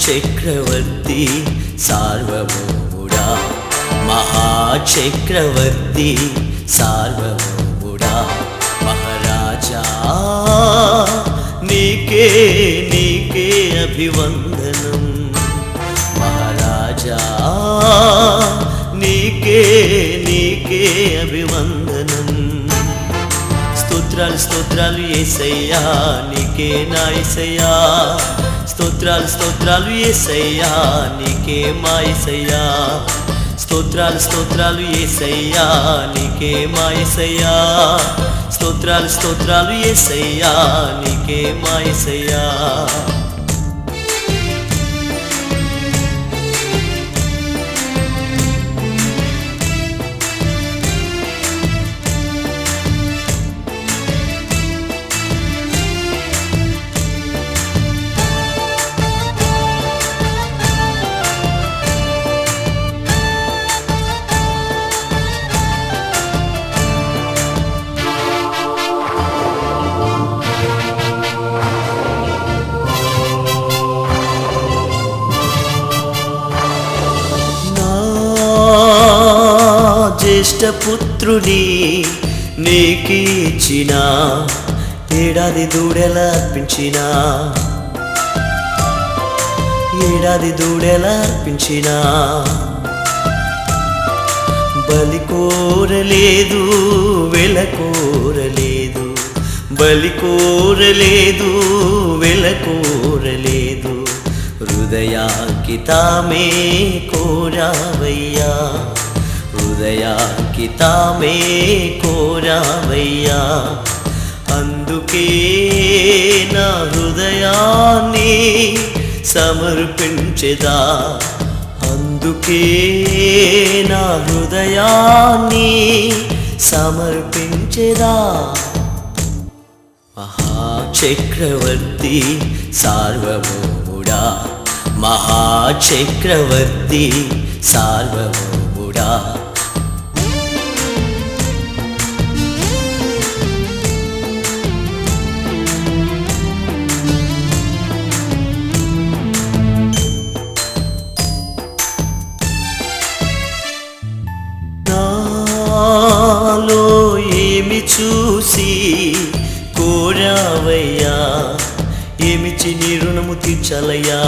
చక్రవర్తి సార్వభౌముడా, మహాచక్రవర్తి సార్వభౌముడా, మహారాజా నీకే నీకే అభివందనం, మహారాజా నీకే నీకే అభివందనం. స్తోత్రాలు స్తోత్రాలు యేసయ్యా నీకే నా యేసయ్యా, స్తోత్రాలు స్తోత్రాలు యేసయ్యా నీకే మా యేసయ్యా, స్తోత్రాలు స్తోత్రాలు యేసయ్యా నీకే మా యేసయ్యా, స్తోత్రాలు స్తోత్రాలు యేసయ్యా నీకే మా యేసయ్యా. జ్యేష్ఠపుత్రుని నీకిచ్చిన ఏడాది దూడెల అర్పించిన, ఏడాది దూడెల అర్పించిన, బలి కోరలేదు వెల కోరలేదు, బలి కోరలేదు వెల కోరలేదు, హృదయాంకితమే కోరావయ్యా, హృదయాంకితమే కోరావయ్యా. అందుకే నా హృదయాన్ని సమర్పించెదా, అందుకే నా హృదయాన్ని సమర్పించెదా. మహాచక్రవర్తి సార్వభౌముడా, మహాచక్రవర్తి సార్వభౌముడా, నాలో ఏమి చూసి కోరావయ్యా, ఏమిచ్చి నీ రుణము తీర్చాలయ్యా,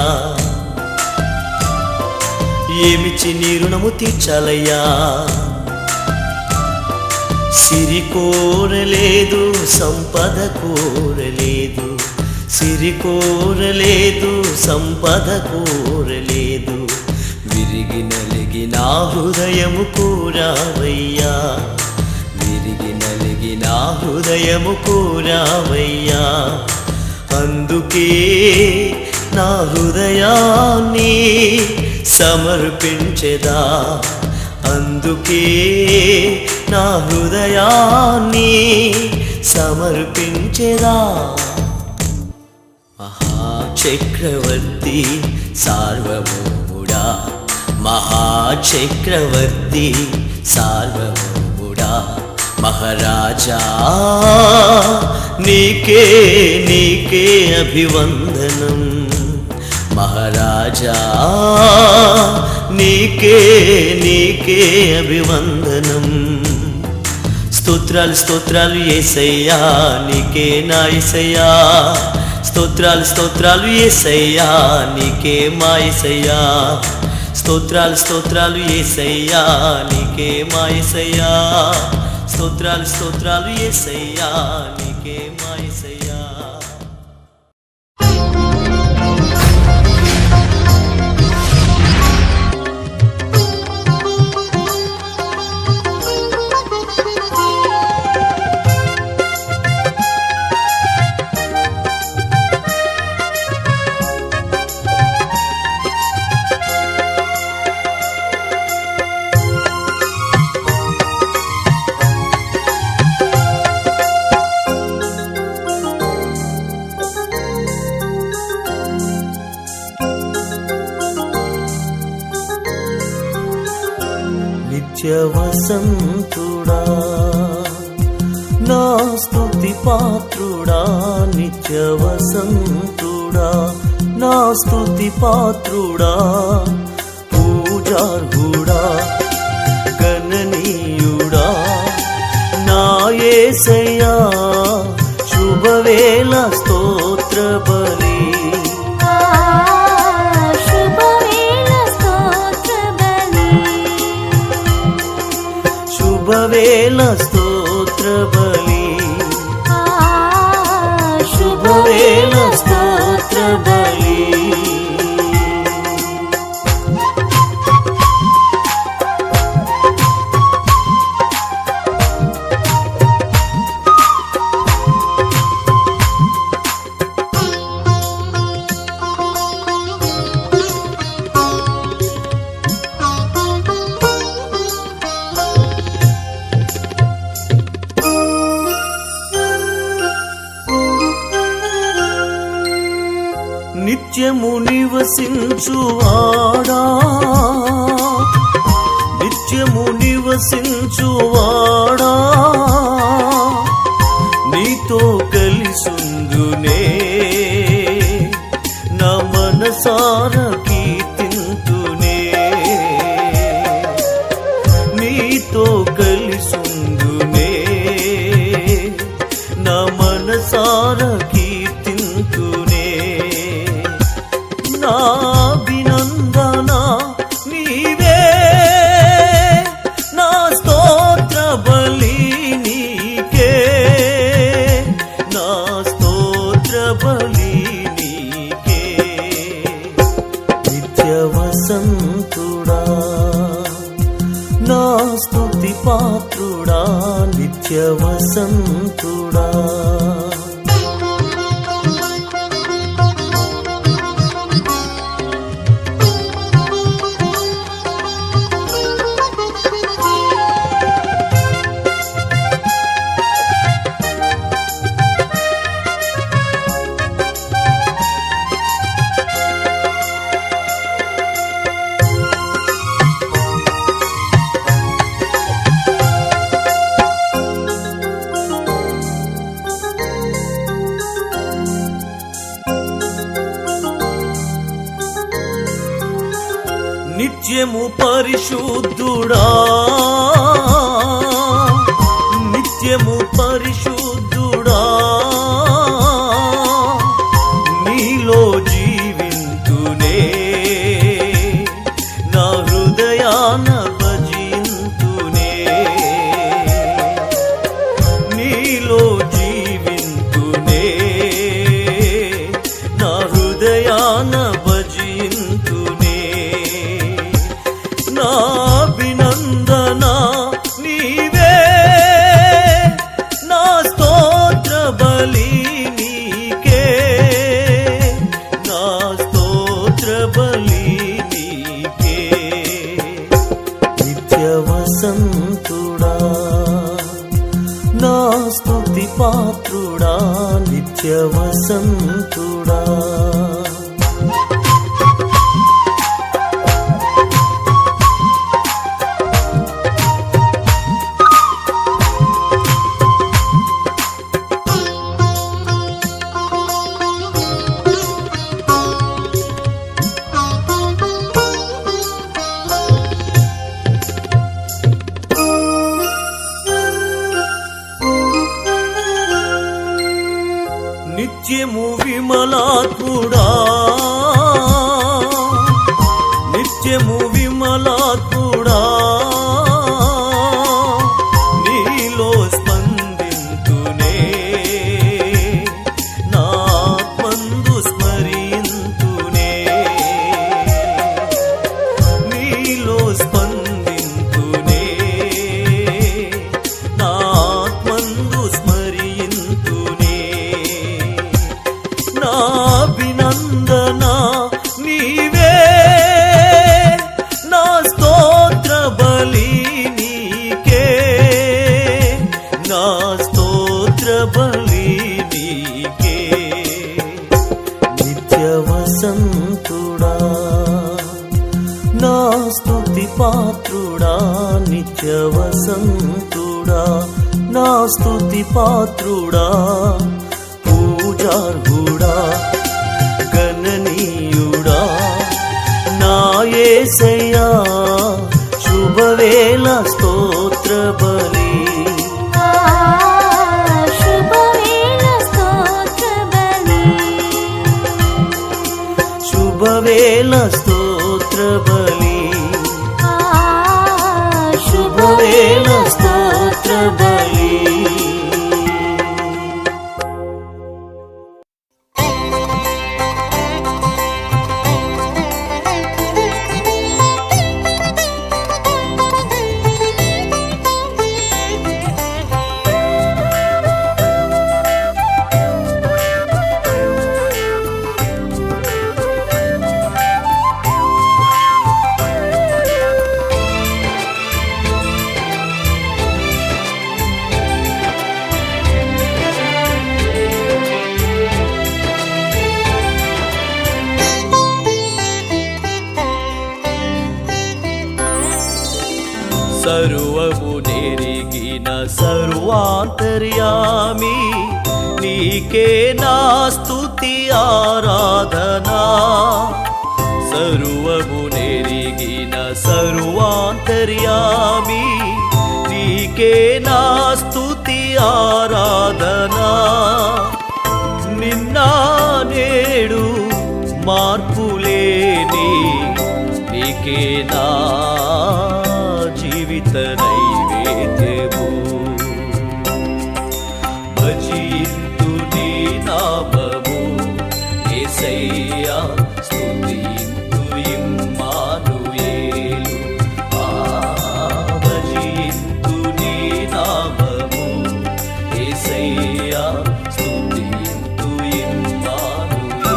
ఏమిచ్చి నీ రుణము తీర్చాలయ్యా. సిరి కోరలేదు సంపద కోరలేదు, సిరి కోరలేదు సంపద కోరలేదు, విరిగి నలిగి నా హృదయము కోరావయ్యా, విరిగి నలిగి నా హృదయము కోరావయ్యా. అందుకే నా హృదయాన్ని సమర్పించెదా, అందుకే నా హృదయాన్ని సమర్పించెదా. మహాచక్రవర్తి సార్వభౌముడా, మహాచక్రవర్తి సార్వభౌముడా, మహారాజా నీకే నీకే అభివందనం, మహారాజా నీకే నీకే అభివందనం. స్తోత్రాలు స్తోత్రాలు యేసయ్యా నీకే నా యేసయ్యా, స్తోత్రాలు స్తోత్రాలు యేసయ్యా నీకే మా యేసయ్యా, స్తోత్రాలు స్తోత్రాలు యేసయ్యా నీకే మా యేసయ్యా, స్తోత్రాలు స్తోత్రాలు యేసయ్యా నీకే మా యేసయ్యా. నిత్యవసంతుడా నా స్తుతి పాత్రుడా, నిత్యవసంతుడా నా స్తుతి పాత్రుడా, పూజార్హుడా, గణనీయుడా నా యేసయ్యా, శుభవేళ స్తోత్ర బలి, శుభవేళ స్తోత్ర బలి, శుభవేళ స్తోత్ర బలి. నిత్యము నివసించువాడా, నిత్యము నివసించువాడా, నీతో కలిసుందునే నా మనసార కీర్తింతునే, నీతో కలిసుందునే నా మనసార కీర్తింతునే. నాభినందన నీవే, నా స్తోత్ర బలి నీకే, నా స్తోత్ర బలి నీకే. నిత్య వసంతుడా, నా స్తుతి పాత్రుడా, నిత్య వసంతుడా. నిత్యము పరిశుద్ధుడా, నిత్యము పరిశుద్ధుడా, నీలో జీవింతునే నా హృదయాన భజింతునే, నీలో జీవింతునే నా హృదయాన భజింతునే. నాభినందన నీవే, నా స్తోత్ర బలి నీకే, నా స్తోత్ర బలి నీకే. నిత్య వసంతుడా, నా స్తుతి పాత్రుడా, నిత్య వసంతుడా. నిత్యము విమలాత్ముడా, నిత్యము విమలాత్ముడా, నీలో స్పందింతునే నా ఆత్మందు స్మరింతునే, నీలో స్పందింతునే నా ఆత్మందు స్మరింతునే. నాభినందన నీవే, నా స్తోత్ర బలి నీకే, నా స్తోత్ర బలి నీకే. నిత్య వసంతుడా, నా స్తుతి పాత్రుడా, నిత్య వసంతుడా, నా స్తుతి పాత్రుడా, పూజార్హుడా, గణనీయుడా శుభవేళ స్తోత్ర బలి శుభవేళ స్తోత్ర బలి శుభవేళ స్తోత్ర బలి సర్వము నెరిగిన సర్వాంతర్యామి నీకే నా స్తుతి ఆరాధనా సర్వము నెరిగిన సర్వాంతర్యామి నీకే నా స్తుతి ఆరాధనా నిన్న నేడు మార్పులేని నీకే నా జీవిత నైవేద్యము భజింతు నీ నామము యేసయ్యా స్తుతింతు ఇమ్మానుయేలు భజింతు నీ నామము యేసయ్యా స్తుతింతు ఇమ్మానుయేలు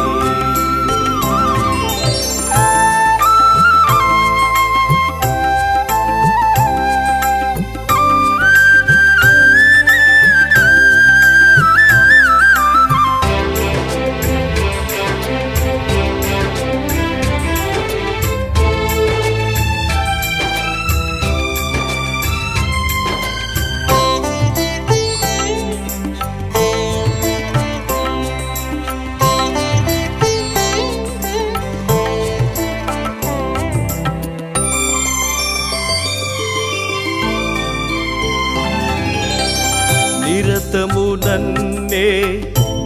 నిరతము నన్నే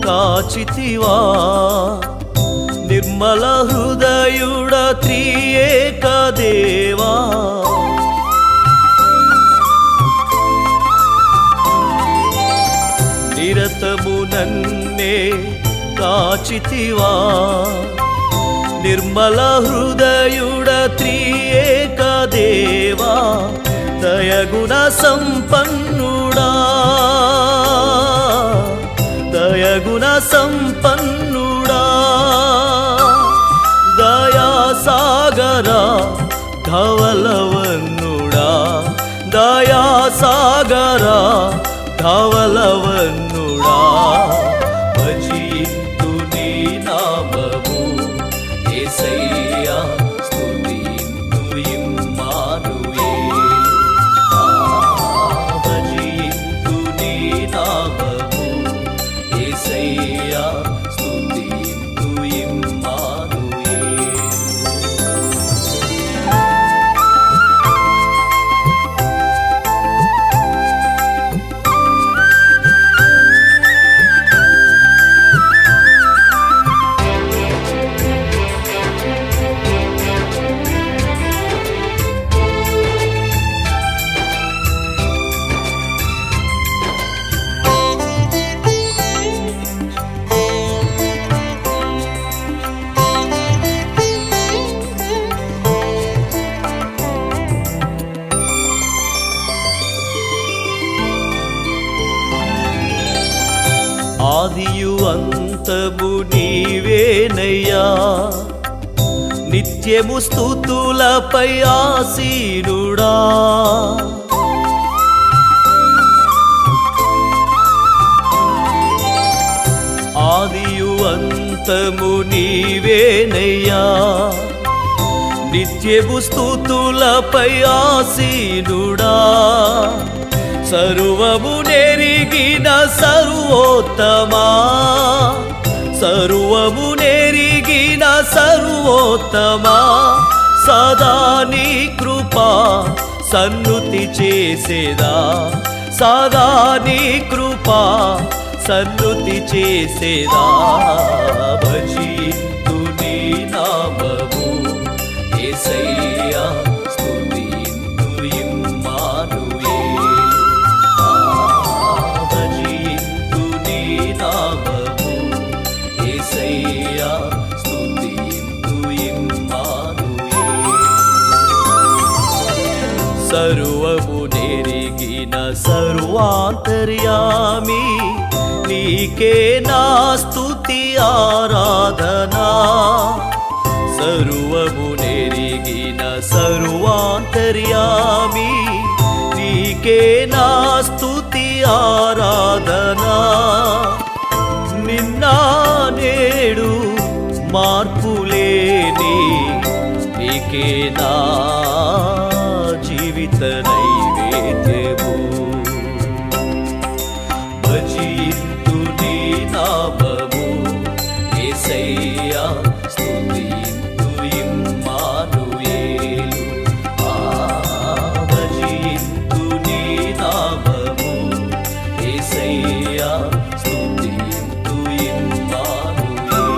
కాచితివా నిర్మల హృదయుడ త్రియేక దేవా నిరతము నన్నే కాచితివా నిర్మల హృదయుడ త్రియేక దేవా దయగుణ సంపన్నుడా దయగుణ సంపన్నుడా దయా సాగరా ధవలవన్నుడా దయా సాగరా ధవలవన్నుడా భజింతు నీ నామము యేసయ్యా స్తుతింతు ఇమ్మానుయేలు భజింతు నీ నామము యేసయ్యా స్తుతింతు ఇమ్మానుయేలు ఆదియు అంతము నీవేనయ్యా నిత్యము స్తుతులపై ఆసీనుడా ఆదియు అంతము నీవేనయ్యా నిత్యము స్తుతులపై ఆసీనుడా సర్వము నెరిగిన సర్వోత్తమా సర్వము నెరిగిన సర్వోత్తమా సదా నీ కృపా సన్నుతి చేసేదా సదా నీ కృపా సన్నుతి చేసేదా భజింతు నీ నామము యేసయ్యా స్తుతింతు ఇమ్మానుయేలు భజింతు నీ నామము యేసయ్యా స్తుతింతు ఇమ్మానుయేలు సర్వము నెరిగిన సర్వాంతర్యామి నీకే నా స్తుతి ఆరాధనా సర్వము నెరిగిన సర్వాంతర్యామి నీకే నా స్తుతి ఆరాధనా నిన్న నేడు మార్పులేని నీకే నా జీవిత నైవేద్యము భజింతు నీ నామము యేసయ్యా స్తుతింతు ఇమ్మానుయేలు భజింతు నీ నామము యేసయ్యా స్తుతింతు ఇమ్మానుయేలు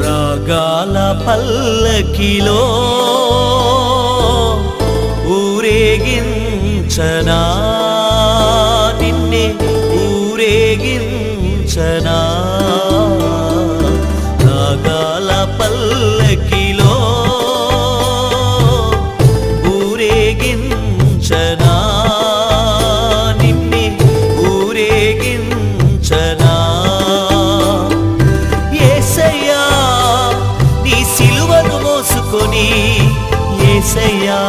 రాగాల పల్లకిలో ఊరేగించనా నిన్నే ఊరేగించనా రాగాల పల్లకిలో ఊరేగించనా నిన్నే ఊరేగించనా యేసయ్యా నీ సిలువను మోసుకొని యేసయ్యా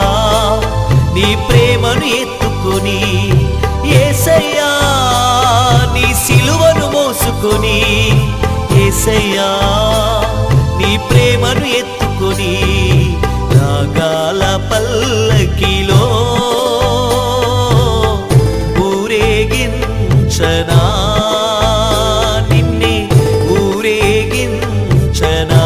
నీ ప్రేమను ఎత్తుకొని యేసయ్యా నీ సిలువను మోసుకొని యేసయ్యా నీ ప్రేమను ఎత్తుకొని రాగాల పల్లకిలో ఊరేగించనా నిన్నే ఊరేగించనా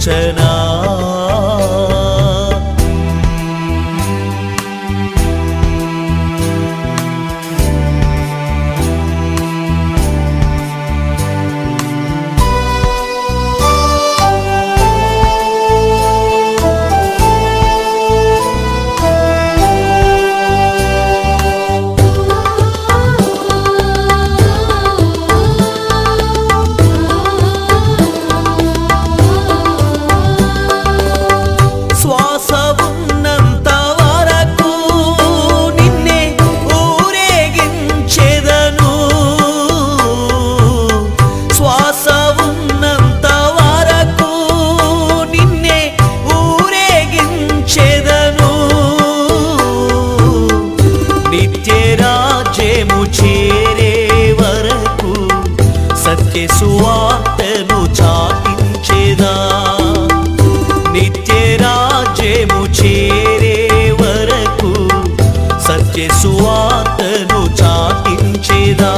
ఊరేగించనా. సువార్తను చాటించేదా, నిత్య రాజ్యము చేరే వరకు సత్య సువార్తను చాటించేదా.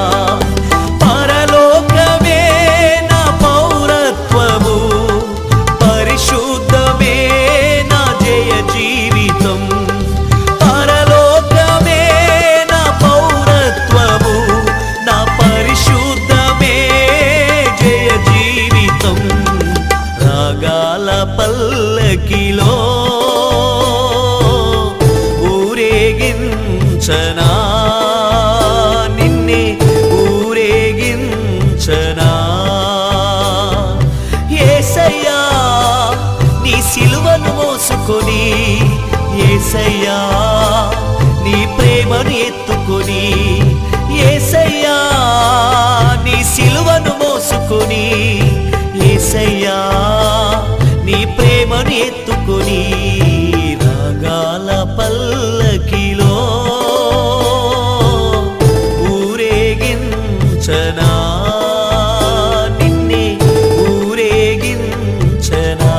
పరలోకమే నా పౌరత్వము, పరిశుద్ధమే నా జయ జీవితం. పరలోకమే నా పౌరత్వము, నా పరిశుద్ధమే జయ జీవితం. రాగాల పల్లకిలో ఊరేగించనా, నిన్నే ఊరేగించనా. యేసయ్యా నీ సిలువను మోసుకొని, యేసయ్యా నీ ప్రేమను ఎత్తుకొని, యేసయ్యా నీ సిలువను మోసుకొని, యేసయ్యా నీ ప్రేమను ఎత్తుకొని. రాగాల పల్లకిలో ఊరేగించనా, నిన్నే ఊరేగించనా.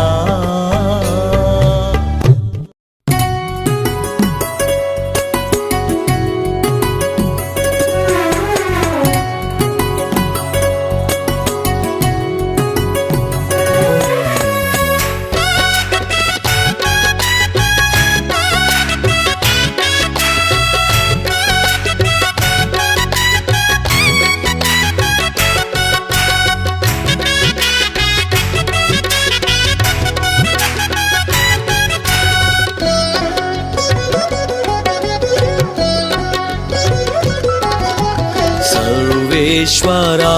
సర్వేశ్వరా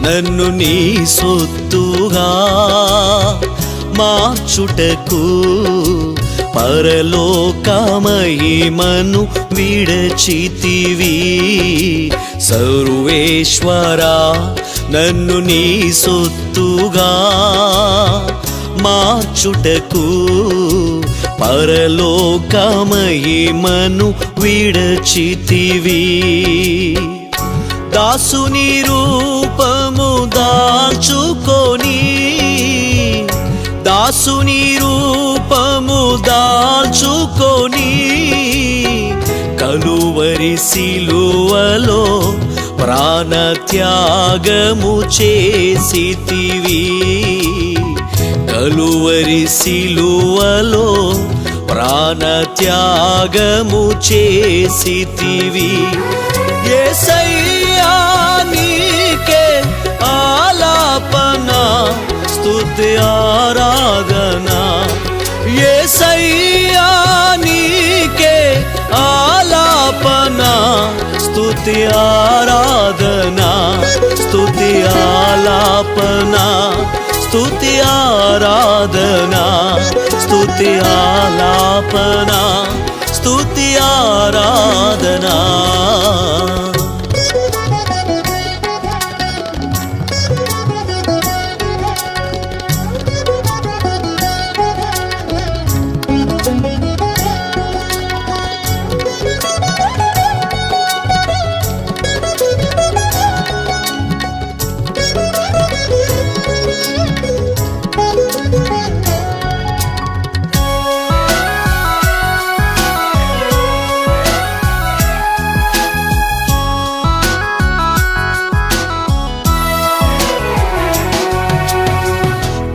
నన్ను నీ సొత్తుగా మార్చుటకు పరలోక మహిమను విడచితివి. సర్వేశ్వరా నన్ను నీ సొత్తుగా మార్చుటకు పరలోక మహిమను విడచితివి. దాసుని రూపము దాల్చుకొని, దాసుని రూపము దాల్చుకొని, కలువరి సిలువలో ప్రాణత్యాగము చేసితివి. కలువరి సిలువలో ప్రాణత్యాగము చేసితివి. యేసయ్యా నీకే ఆలాపన స్తుతి ఆరాధన. యేసయ్యా నీకే ఆలాపన స్తుతి ఆరాధన. స్తుతి ఆలాపన, స్తుతి ఆరాధన, స్తుతి ఆలాపన, స్తుతి ఆరాధన.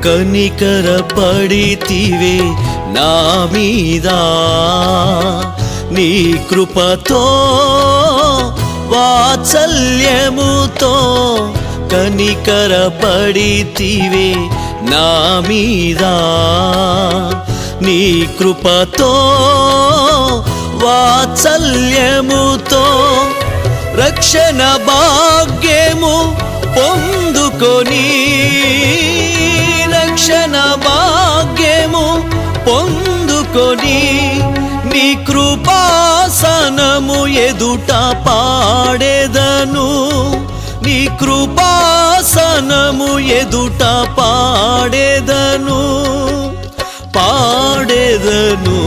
కనికరపడితివే నా మీద నీ కృపతో వాత్సల్యముతో కనికరపడితివే నా మీద నీ కృపతో వాత్సల్యముతో రక్షణ భాగ్యము పొందుకొని రక్షణ భాగ్యము పొందుకొని నీ కృపాసనము ఎదుట పాడెదను నీ కృపాసనము ఎదుట పాడెదను పాడెదను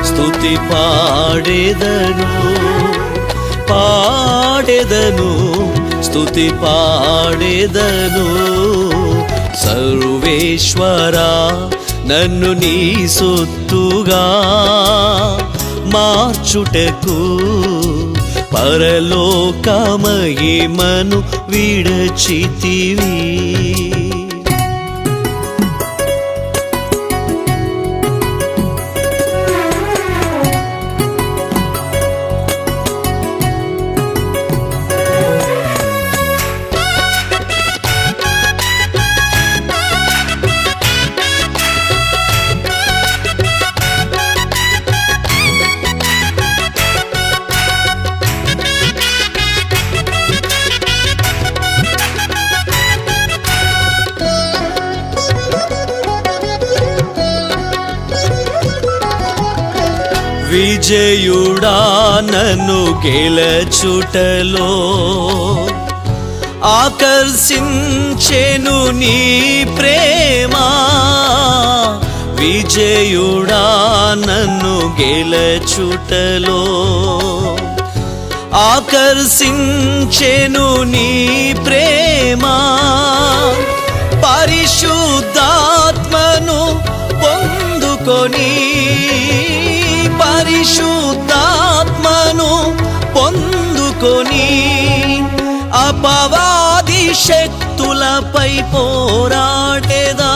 స్తుతి పాడెదను పాడెదను స్తుతి పాడెదను సర్వేశ్వరా నన్ను నీ సొత్తుగా మార్చుటకు పరలోక మహిమను విడచితివి విజయుడా నన్ను గెలచుటలో ఆకర్షించెను నీ ప్రేమ విజయుడా నన్ను గెలచుటలో ఆకర్షించెను నీ ప్రేమ పరిశుద్ధాత్మను పొందుకొని పరిశుద్ధాత్మను పొందుకొని అపవాది శక్తులపై పోరాడేదా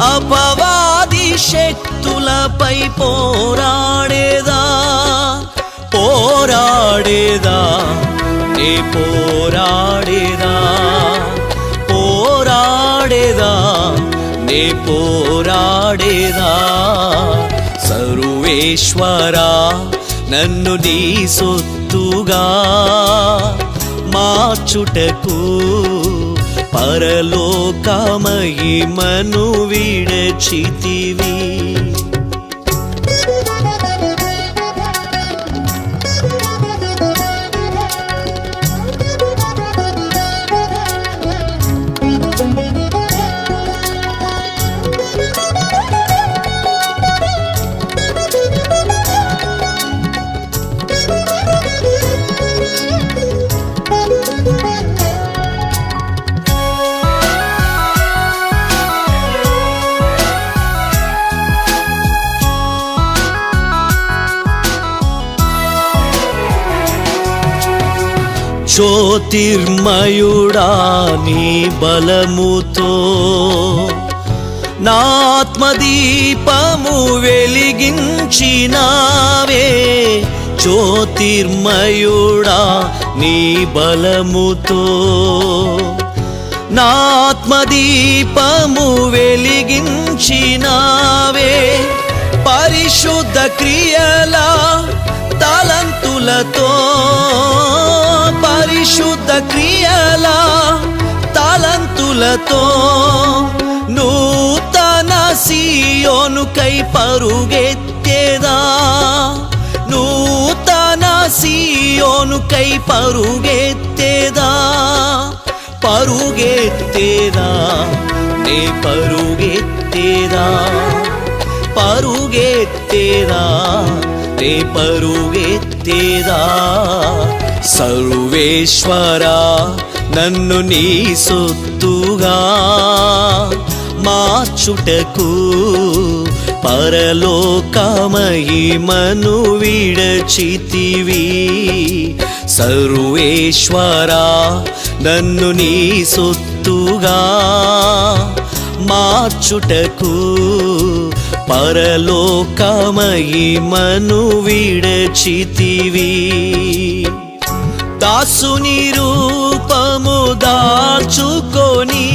అపవాది శక్తులపై పోరాడేదా పోరాడేదా నే పోరాడేదా పోరాడేదా నే పోరాడేదా సర్వేశ్వరా నన్ను నీ సొత్తుగా మార్చుటకు పరలోక మహిమను విడచితివి జ్యోతిర్మయుడా నీ బలముతో నాత్మదీపము వెలిగించినావే జ్యోతిర్మయుడా నీ బలముతో నాత్మదీపము వెలిగించినావే పరిశుద్ధ క్రియల తలంతులతో పరిశుద్ధ క్రియల తలంతులతో నూతన సియోనుకై పరుగెత్తేదా నూతన సియోనుకై పరుగెత్తేదా పరుగెత్తేదా నే పరుగెత్తేదా పరుగెత్తేదా నే పరుగెత్తేదా సర్వేశ్వరా నన్ను నీ సొత్తుగా మార్చుటకు పరలోక మహిమను విడచితివి సర్వేశ్వరా నన్ను నీ సొత్తుగా మార్చుటకు పరలోక మహిమను విడచితివి. దాసుని రూపము దాల్చుకొని,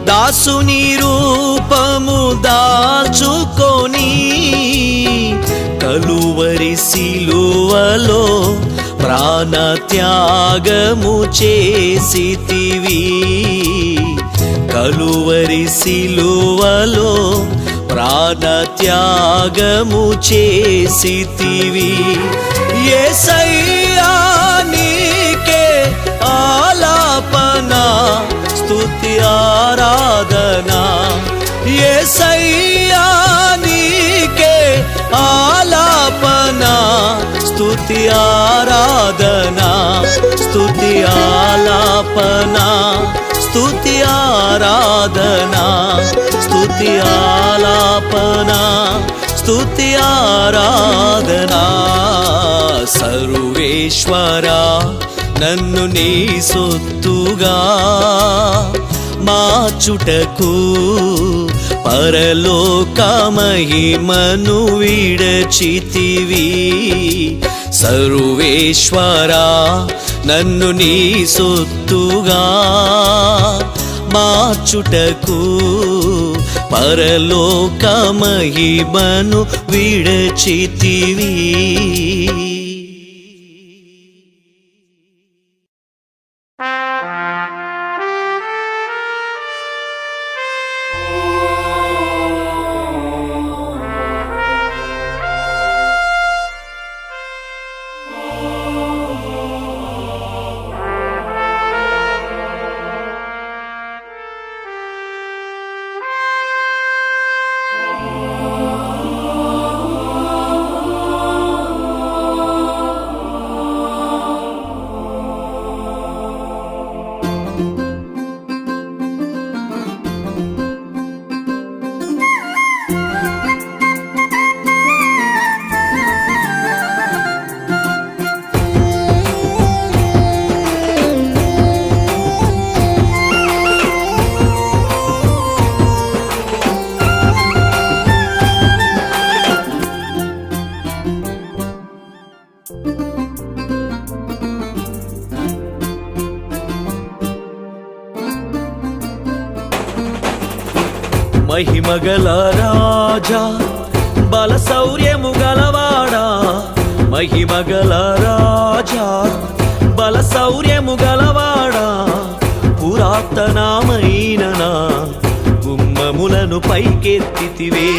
దాసుని రూపము దాల్చుకొని కలువరి సిలువలో ప్రాణత్యాగము చేసితివి. కలువరి సిలువలో ప్రాణత్యాగము చేసితివి. యేసయ్యా నీకే ఆలాపన స్తుతి ఆరాధన. యేసయ్యా నీకే ఆలాపన స్తుతి ఆరాధన. స్తుతి ఆలాపన స్తుతి ఆరాధన. స్తుతి ఆలాపన స్తుతి ఆరాధన. సర్వేశ్వరా నన్ను నీ సొత్తుగా మార్చుటకు పరలోక మహిమను విడచితివి. సర్వేశ్వరా నన్ను నీ సొత్తుగా మార్చుటకు పరలోక మహిమను విడచితివి. మహిమగల రాజా బల శౌర్యము గలవాడా. మహిమగల రాజా బల శౌర్యము గలవాడా. పురాతనమైన నా గుమ్మములను పైకెత్తితివే.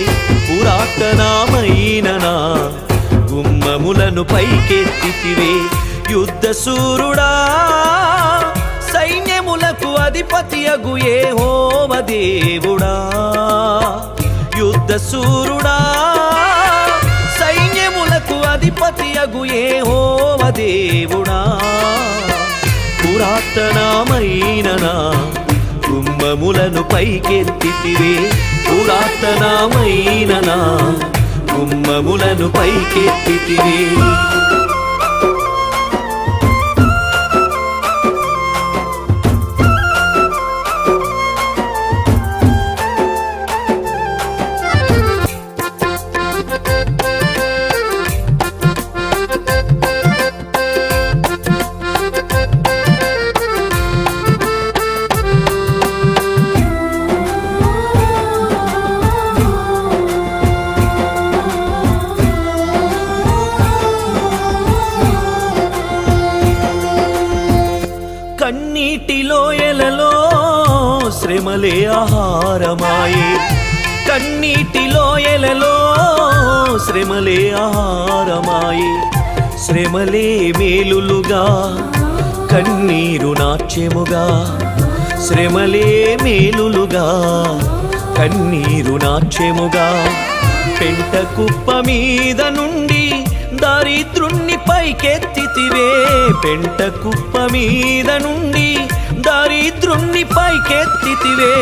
పురాతనమైన నా గుమ్మములను పైకెత్తితివే. యుద్ధ శూరుడా సైన్యములకు అధిపతియగు యెహోవా దేవుడా. యుద్ధ శూరుడా సైన్యములకు అధిపతియగు యెహోవా దేవుడా. పురాతనమైన నా గుమ్మములను పైకెత్తితివే. పురాతనమైన నా గుమ్మములను పైకెత్తితివే. కన్నీటిలోయలలో శ్రమలే ఆహారమాయే. కన్నీటిలోయలలో శ్రమలే ఆహారమాయే. శ్రమలే మేలులుగా కన్నీరు నాట్యముగా. శ్రమలే మేలులుగా కన్నీరు నాట్యముగా. పెంట కుప్ప మీద నుండి దారిద్రుణ్ణి పైకెత్తితివే. పెంట కుప్ప మీద నుండి దారిద్రుణ్ణి పైకెత్తితివే.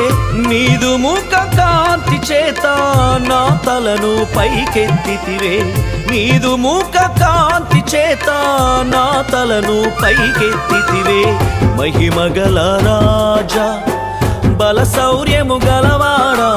నీదు ముఖ కాంతి చేత నా తలను పైకెత్తితివే. నీదు ముఖ కాంతి చేత నా తలను పైకెత్తితివే. మహిమగల రాజా బల శౌర్యము గలవాడా.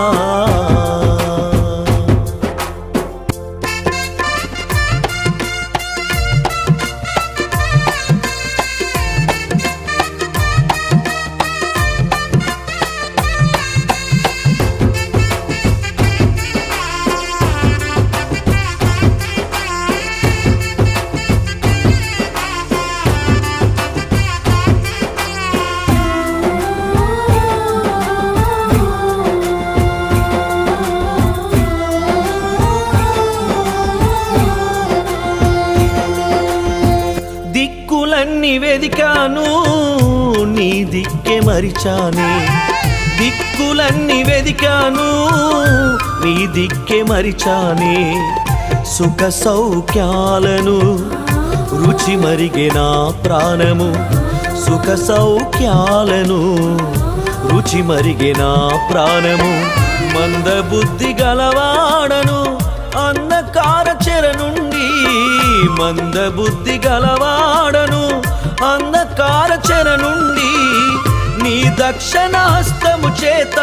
దిక్కులన్నీ వెదికాను నీ దిక్కే మరిచానే, దిక్కులన్నీ వెదికాను నీ దిక్కే మరిచానే. సుఖ సౌఖ్యాలను రుచి మరిగే నా ప్రాణము, సుఖ సౌఖ్యాలను రుచి మరిగే నా ప్రాణము. మందబుద్ధి గలవాడను అంధకార చెర నుండి, మందబుద్ధి గలవాడను అంధకార చెర నుండి. నీ దక్షిణాస్తము చేత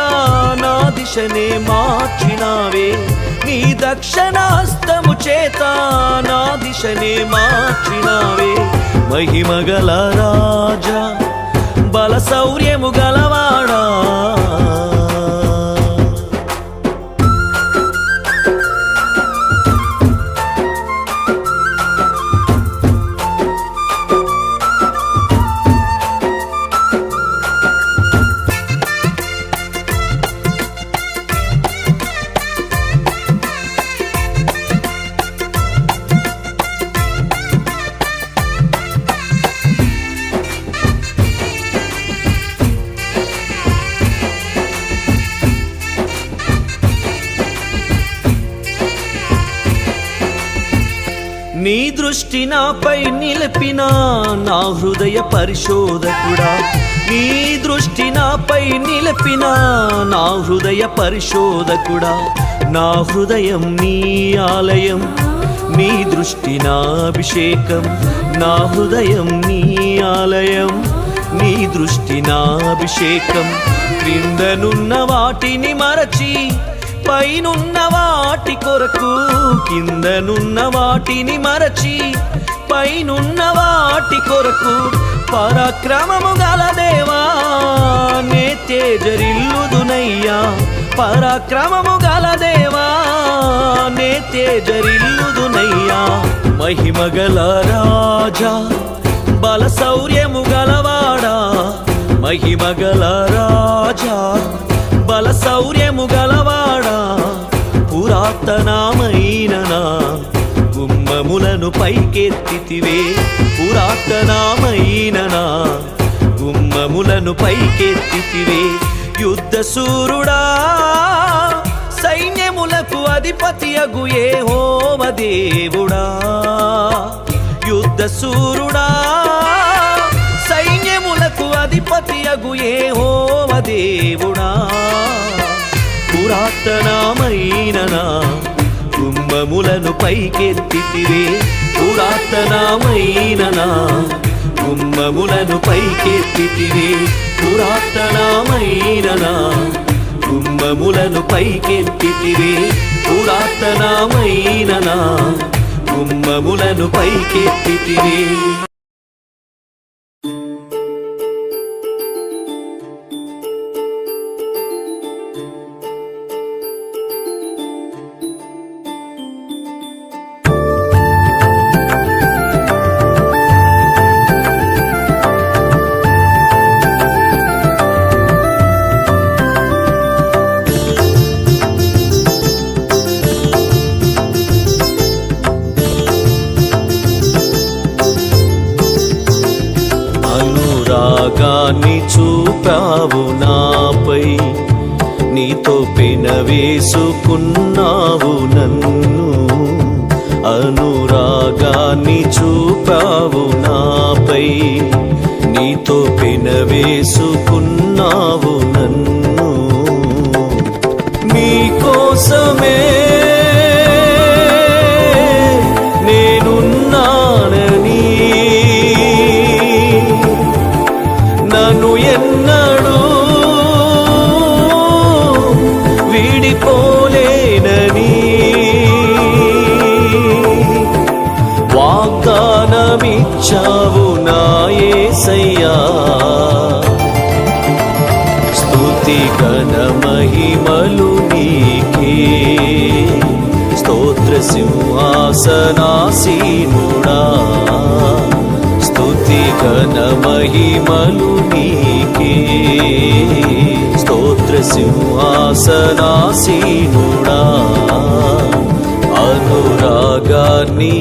నా దిశనే మార్చినావే, నీ దక్షిణాస్తము చేత నా దిశనే మార్చినావే. మహిమగల రాజా బల శౌర్యము గలవాడా. నీ దృష్టి నాపై నిలిపిన నా హృదయ పరిశోధకుడా, నీ దృష్టి నాపై నిలిపిన నా హృదయ పరిశోధకుడా. నా హృదయం నీ ఆలయం, నీ దృష్టి నా అభిషేకం. నా హృదయం నీ ఆలయం, నీ దృష్టి నా అభిషేకం. క్రిందనున్న వాటిని మరచి పైనున్న వాటి కొరకు, కిందనున్న వాటిని మరచి పైనున్న వాటి కొరకు. పరాక్రమము గల దేవా నే తేజరిల్లుదునయ్యా, పరాక్రమము గల దేవా నే తేజరిల్లుదునయ్యా. మహిమగల రాజా బల శౌర్యము గలవాడా, మహిమగల రాజా బల శౌర్యము గలవాడా. పురాతనమైన నా గుమ్మములను పైకెత్తితివే, పురాతనమైన నా గుమ్మములను పైకెత్తితివే. యుద్ధ శూరుడా సైన్యములకు అధిపతియగు యెహోవా దేవుడా, యుద్ధ శూరుడా సైన్యములకు అధిపతియగు యెహోవా దేవుడా. పురాతనమైన నా గుమ్మములను పైకెత్తితివే, పురాతనమైన నా గుమ్మములను పైకెత్తితివే, పురాతనమైన నా గుమ్మములను పైకెత్తితివే, పురాతనమైన నా గుమ్మములను పైకెత్తితివే. అనురాగాన్ని చూపావు నాపై, నీతో పెనవేసుకున్నావు నన్ను. అనురాగాన్ని చూపావు నాపై, నీతో పెనవేసుకున్నావు నన్ను. నీకోసమే నేనున్నానని నన్ను ఎన్నడూ విడిపోలేనని వాగ్దానమిచ్చావు నా యేసయ్యా. స్తుతి ఘన మహిమలు నీకే, స్తోత్ర సింహాసనాసీనుడా. స్తుతి ఘన మహిమలు నీకే, స్తోత్ర సింహాసనాసీనుడా. అనురాగాన్ని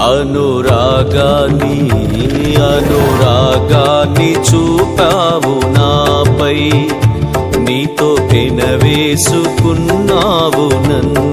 అనురాగాన్ని అనురాగాన్ని చూపావు నాపై, నీతో పెనవేసుకున్నావు నన్ను.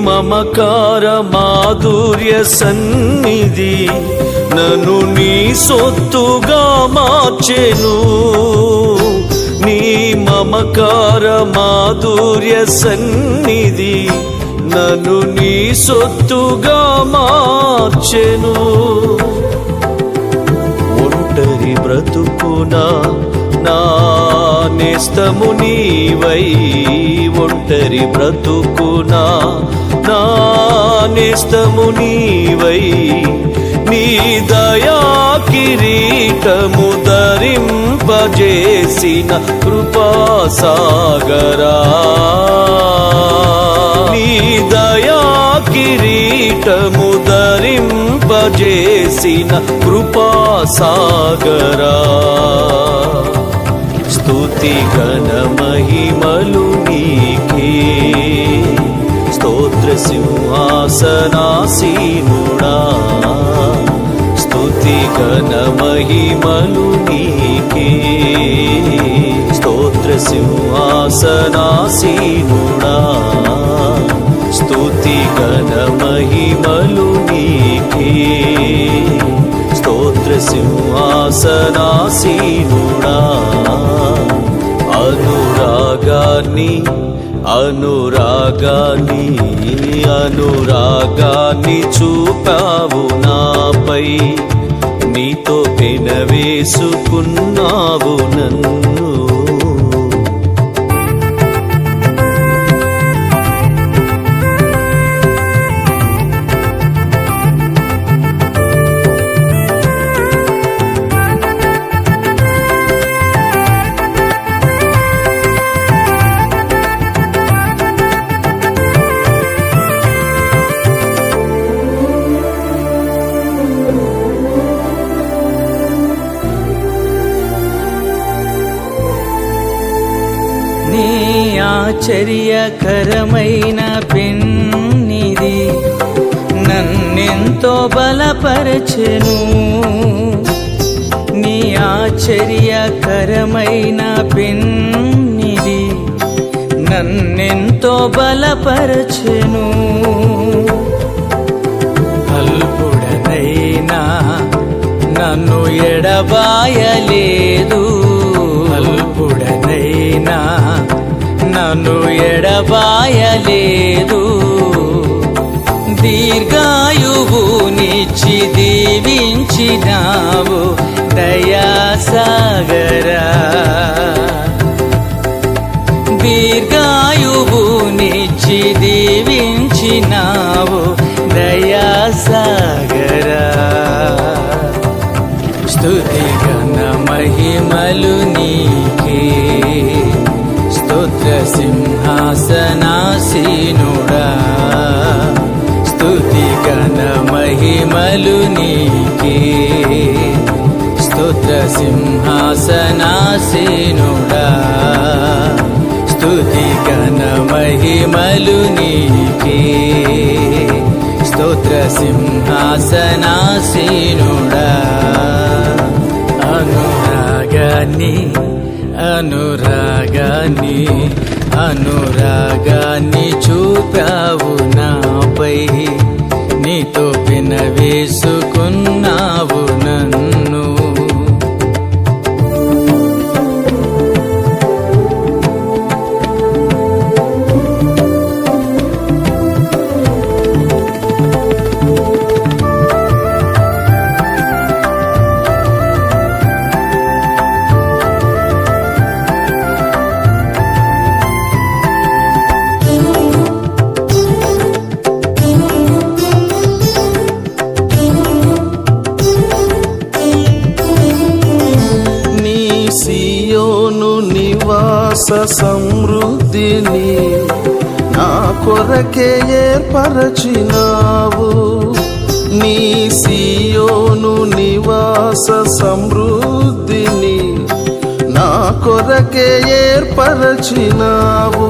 మమకార మాధుర్య సన్నిధి నన్ను నీ సొత్తుగా మార్చెను. నీ మమకార మాధుర్య సన్నిధి నన్ను నీ సొత్తుగా మార్చెను. ఒంటరి బ్రతుకునా నా నేస్తము నీవై, ఒంటరి బ్రతుకునా నా నేస్తము నీవై, నీ దయా కిరీటము ధరింపజేసిన కృపాసాగరా. నీ దయా కిరీటము ధరింపజేసిన కృపాసాగరా. స్తుతి ఘన మహిమలు నీకే, స్తోత్ర సింహాసనాసీనుడా. స్తుతి ఘన మహిమలు నీకే, స్తోత్ర సింహాసనాసీనుడా. స్తుతి ఘన మహిమలు నీకే, స్తోత్ర సింహాసనాసీనుడా. అనురాగాన్ని అనురాగాన్ని అనురాగాన్ని చూపావు నాపై, నీతో పెనవేసుకున్నావు నన్ను. ఆశ్చర్యకరమైన పెన్నిది నన్నెంతో బలపరచెను. నీ ఆశ్చర్యకరమైన పెన్నిది నన్నెంతో బలపరచెను. అల్పుడనైనా నన్ను ఎడబాయలేదు, అల్పుడనైనా నన్ను ఎడబాయలేదు. దీర్ఘాయువు నిచ్చి దీవించినావు దయాసాగరా. దీర్ఘాయువు నిచ్చి దీవించినావు దయాసాగరా. స్తుతి ఘన మహిమలు నీకే, స్తోత్ర సింహాసనాసీనుడా. స్తుతి ఘన మహిమలు నీకే, స్తోత్ర సింహాసనాసీనుడా. స్తుతి ఘన మహిమలు నీకే, స్తోత్ర సింహాసనాసీనుడా. అనురాగాన్ని అనురాగాన్ని అనురాగాన్ని చూపావు నాపై, నీతో పెనవేసుకున్నావు నన్ను. సియోను నివాస సమృద్ధిని నా కొరకే ఏర్పరచినావు. నీ సియోను నివాస సమృద్ధిని నా కొరకే ఏర్పరచినావు.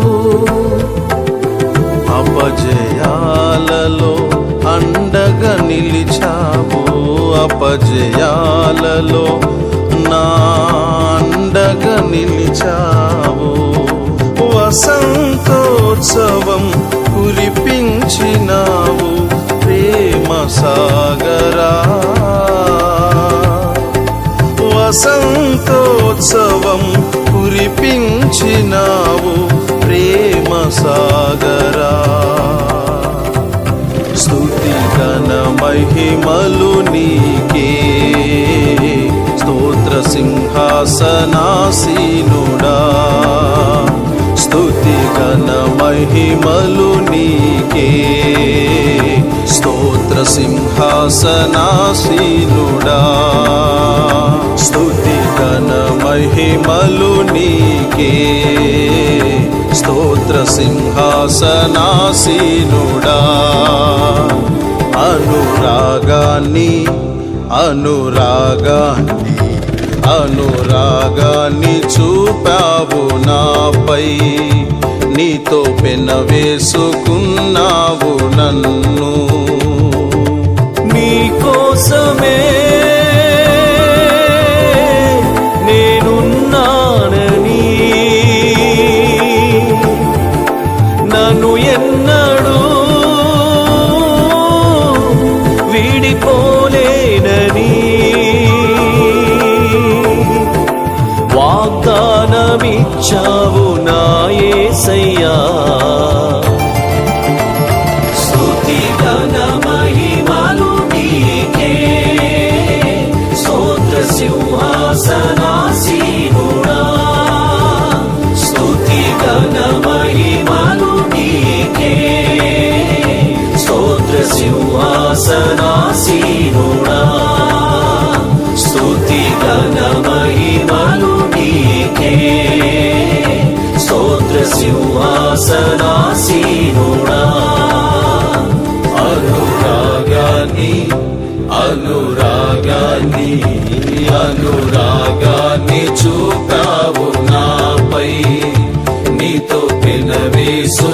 అపజయాలలో అండగా నిలిచావు, అపజయాలలో నా అండగా నిలిచావు. వసంతోత్సవం కురిపించినావు ప్రేమ సాగరా, వసంతోత్సవం కురిపించినావు ప్రేమ సాగరా. స్తుతి ఘన మహిమలు నీకే, స్తోత్ర సింహాసనాసీనుడా. స్తుతి ఘన మహిమలు నీకే, స్తోత్ర సింహాసనాసీనుడా. స్తుతి ఘన మహిమలు నీకే, స్తోత్ర సింహాసనాసీనుడా. అనురాగాన్ని అనురాగాన్ని అనురాగాన్ని చూపావు నాపై, నీతో పెనవేసుకున్నావు నన్ను. నీకోసమే నేనున్నానని నన్ను ఎన్నడూ వీడిపోలేనని వాగ్దానమిచ్చావు నా యేసయ్యా. స్తుతి ఘన మహిమలు నీకే, స్తోత్ర సింహాసనాసీనుడా. స్తుతి ఘన మహిమలు నీకే, స్తోత్ర సింహాసనాసీనుడా. స్తుతి ఘన మహిమలు నీకే, స్తోత్ర సింహాసనాసీనుడా. అనురాగాన్ని అనురాగాన్ని అనురాగాన్ని చూపావు నాపై, నీతో పెనవేసు